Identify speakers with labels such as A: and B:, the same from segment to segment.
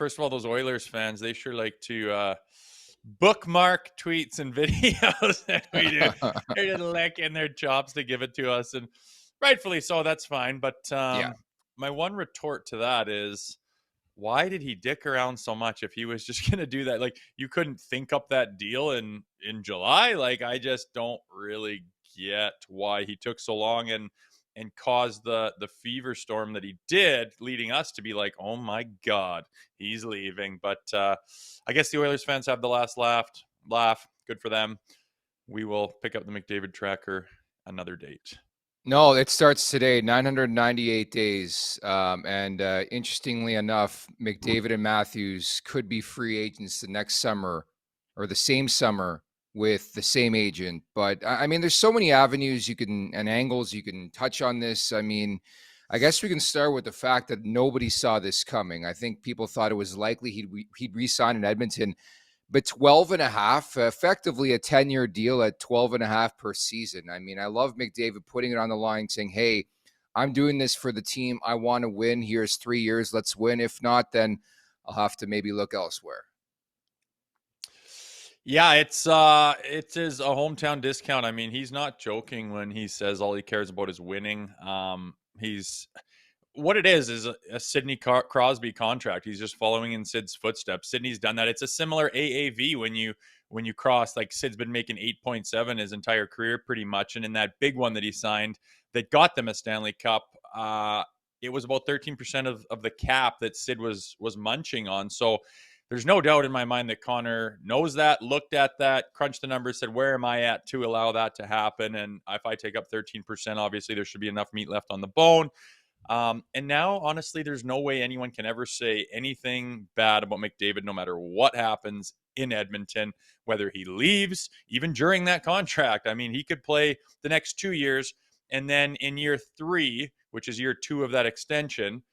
A: first of all, those Oilers fans, they sure like to bookmark tweets and videos that we do. They're just licking their chops to give it to us, and rightfully so. That's fine. But
B: Yeah.
A: my one retort to that is, why did he dick around so much if he was just going to do that? Like, you couldn't think up that deal in July. Like, I just don't really get why he took so long and caused the fever storm that he did, leading us to be like, oh my God, he's leaving. But I guess the Oilers fans have the last laugh. Good for them. We will pick up the McDavid tracker another date.
B: No, it starts today, 998 days. And interestingly enough, McDavid and Matthews could be free agents the next summer or the same summer with the same agent. But I mean, there's so many avenues and angles you can touch on this. I mean, I guess we can start with the fact that nobody saw this coming. I think people thought it was likely he'd re-sign in Edmonton. But 12 and a half, effectively a 10-year deal at 12 and a half per season. I mean, I love McDavid putting it on the line saying, hey, I'm doing this for the team. I want to win. Here's 3 years. Let's win. If not, then I'll have to maybe look elsewhere.
A: Yeah, it is a hometown discount. I mean, he's not joking when he says all he cares about is winning. He's what it is a Sidney Crosby contract. He's just following in Sid's footsteps. Sidney's done that. It's a similar AAV when you cross. Like, Sid's been making 8.7 his entire career pretty much, and in that big one that he signed that got them a Stanley Cup, it was about 13% of the cap that Sid was munching on. So there's no doubt in my mind that Connor knows that, looked at that, crunched the numbers, said, where am I at to allow that to happen? And if I take up 13%, obviously there should be enough meat left on the bone. And now, honestly, there's no way anyone can ever say anything bad about McDavid, no matter what happens in Edmonton, whether he leaves, even during that contract. I mean, he could play the next 2 years, and then in year 3, which is year 2 of that extension,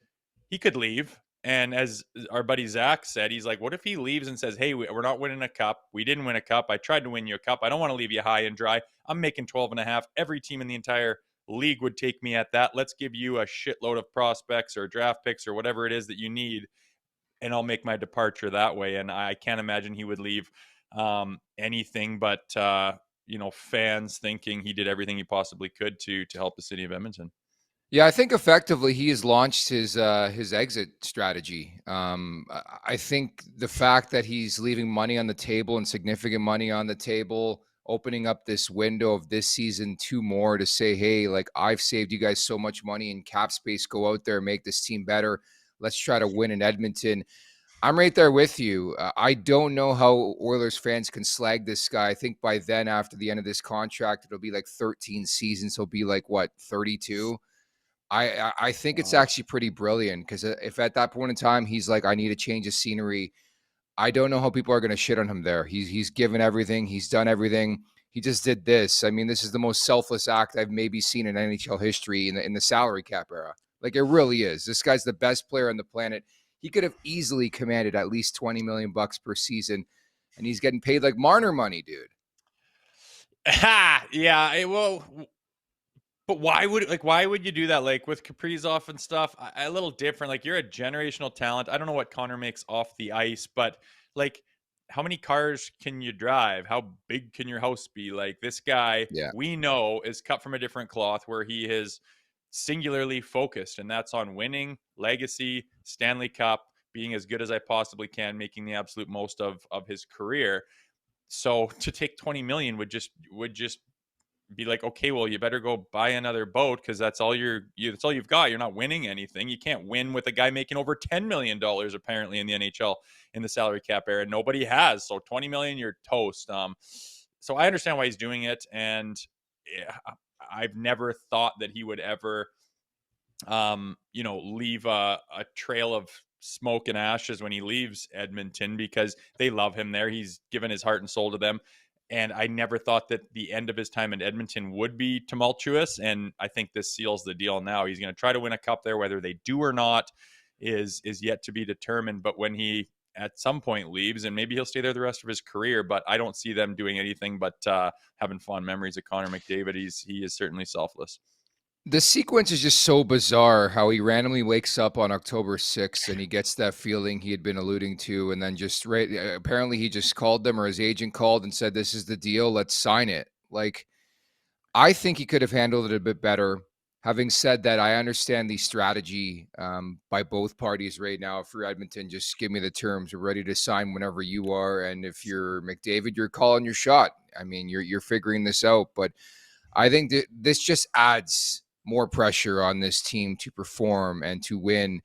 A: he could leave. And as our buddy Zach said, he's like, what if he leaves and says, hey, we're not winning a cup. We didn't win a cup. I tried to win you a cup. I don't want to leave you high and dry. I'm making 12 and a half. Every team in the entire league would take me at that. Let's give you a shitload of prospects or draft picks or whatever it is that you need, and I'll make my departure that way. And I can't imagine he would leave anything but fans thinking he did everything he possibly could to help the city of Edmonton.
B: Yeah, I think effectively he has launched his exit strategy. I think the fact that he's leaving money on the table and significant money on the table, opening up this window of this season 2 more to say, hey, like, I've saved you guys so much money in cap space. Go out there, make this team better. Let's try to win in Edmonton. I'm right there with you. I don't know how Oilers fans can slag this guy. I think by then, after the end of this contract, it'll be like 13 seasons. He'll be like, what, 32? I think it's actually pretty brilliant, because if at that point in time he's like, I need a change of scenery, I don't know how people are going to shit on him there. He's given everything. He's done everything. He just did this. I mean, this is the most selfless act I've maybe seen in NHL history in the salary cap era. Like, it really is. This guy's the best player on the planet. He could have easily commanded at least $20 million per season, and he's getting paid like Marner money, dude.
A: Yeah, but why would you do that? Like, with Kaprizov and stuff, a little different. Like, you're a generational talent. I don't know what Connor makes off the ice, but like, how many cars can you drive? How big can your house be? Like, this guy, we know, is cut from a different cloth, where he is singularly focused, and that's on winning, legacy, Stanley Cup, being as good as I possibly can, making the absolute most of his career. So to take 20 million would just be like, okay, well, you better go buy another boat, because that's all that's all you've got. You're not winning anything. You can't win with a guy making over $10 million apparently in the NHL in the salary cap era. Nobody has. So 20 million, you're toast. So I understand why he's doing it, and I've never thought that he would ever leave a trail of smoke and ashes when he leaves Edmonton, because they love him there. He's given his heart and soul to them. And I never thought that the end of his time in Edmonton would be tumultuous. And I think this seals the deal now. He's going to try to win a cup there. Whether they do or not is yet to be determined. But when he at some point leaves, and maybe he'll stay there the rest of his career, but I don't see them doing anything but having fond memories of Connor McDavid. He is certainly selfless.
B: The sequence is just so bizarre how he randomly wakes up on October 6th and he gets that feeling he had been alluding to. And then just apparently he just called them, or his agent called and said, "This is the deal. Let's sign it." Like, I think he could have handled it a bit better. Having said that, I understand the strategy by both parties right now. For Edmonton, just give me the terms. We're ready to sign whenever you are. And if you're McDavid, you're calling your shot. I mean, you're figuring this out. But I think that this just adds more pressure on this team to perform and to win.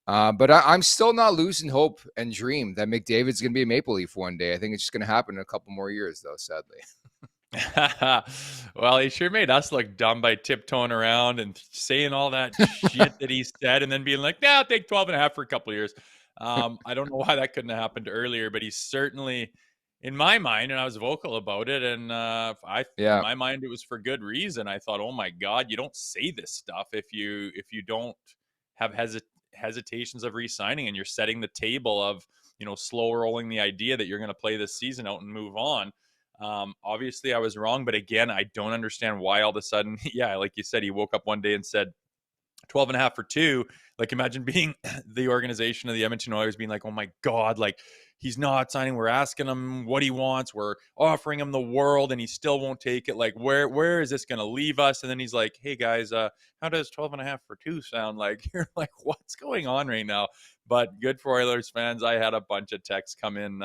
B: But I'm still not losing hope and dream that McDavid's going to be a Maple Leaf one day. I think it's just going to happen in a couple more years, though, sadly.
A: Well, he sure made us look dumb by tiptoeing around and saying all that shit that he said and then being like, "Nah, I'll take 12.5 for a couple of years." I don't know why that couldn't have happened earlier, but he's certainly, in my mind, and I was vocal about it, and in my mind, it was for good reason. I thought, oh my God, you don't say this stuff if you don't have hesitations of re-signing, and you're setting the table of, slow rolling the idea that you're going to play this season out and move on. Obviously I was wrong, but again, I don't understand why all of a sudden, like you said, he woke up one day and said 12.5 for 2. Like, imagine being the organization of the Edmonton Oilers being like, oh my God, like, he's not signing. We're asking him what he wants. We're offering him the world and he still won't take it. Like, where is this going to leave us? And then he's like, hey guys, how does 12.5 for 2 sound? Like, you're like, what's going on right now? But good for Oilers fans. I had a bunch of texts come in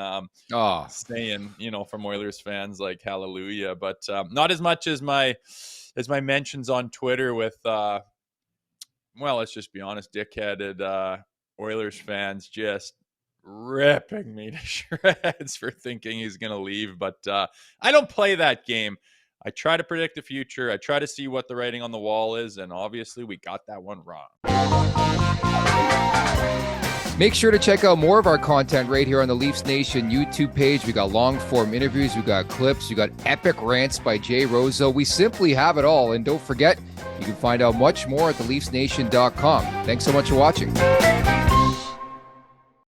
A: saying, from Oilers fans, like, hallelujah. But not as much as my mentions on Twitter with, well, let's just be honest, dickheaded Oilers fans just ripping me to shreds for thinking he's going to leave. But I don't play that game. I try to predict the future. I try to see what the writing on the wall is. And obviously we got that one wrong.
B: Make sure to check out more of our content right here on the Leafs Nation YouTube page. We got long form interviews. We got clips. We got epic rants by Jay Rosehill. We simply have it all. And don't forget, you can find out much more at theleafsnation.com. Thanks so much for watching.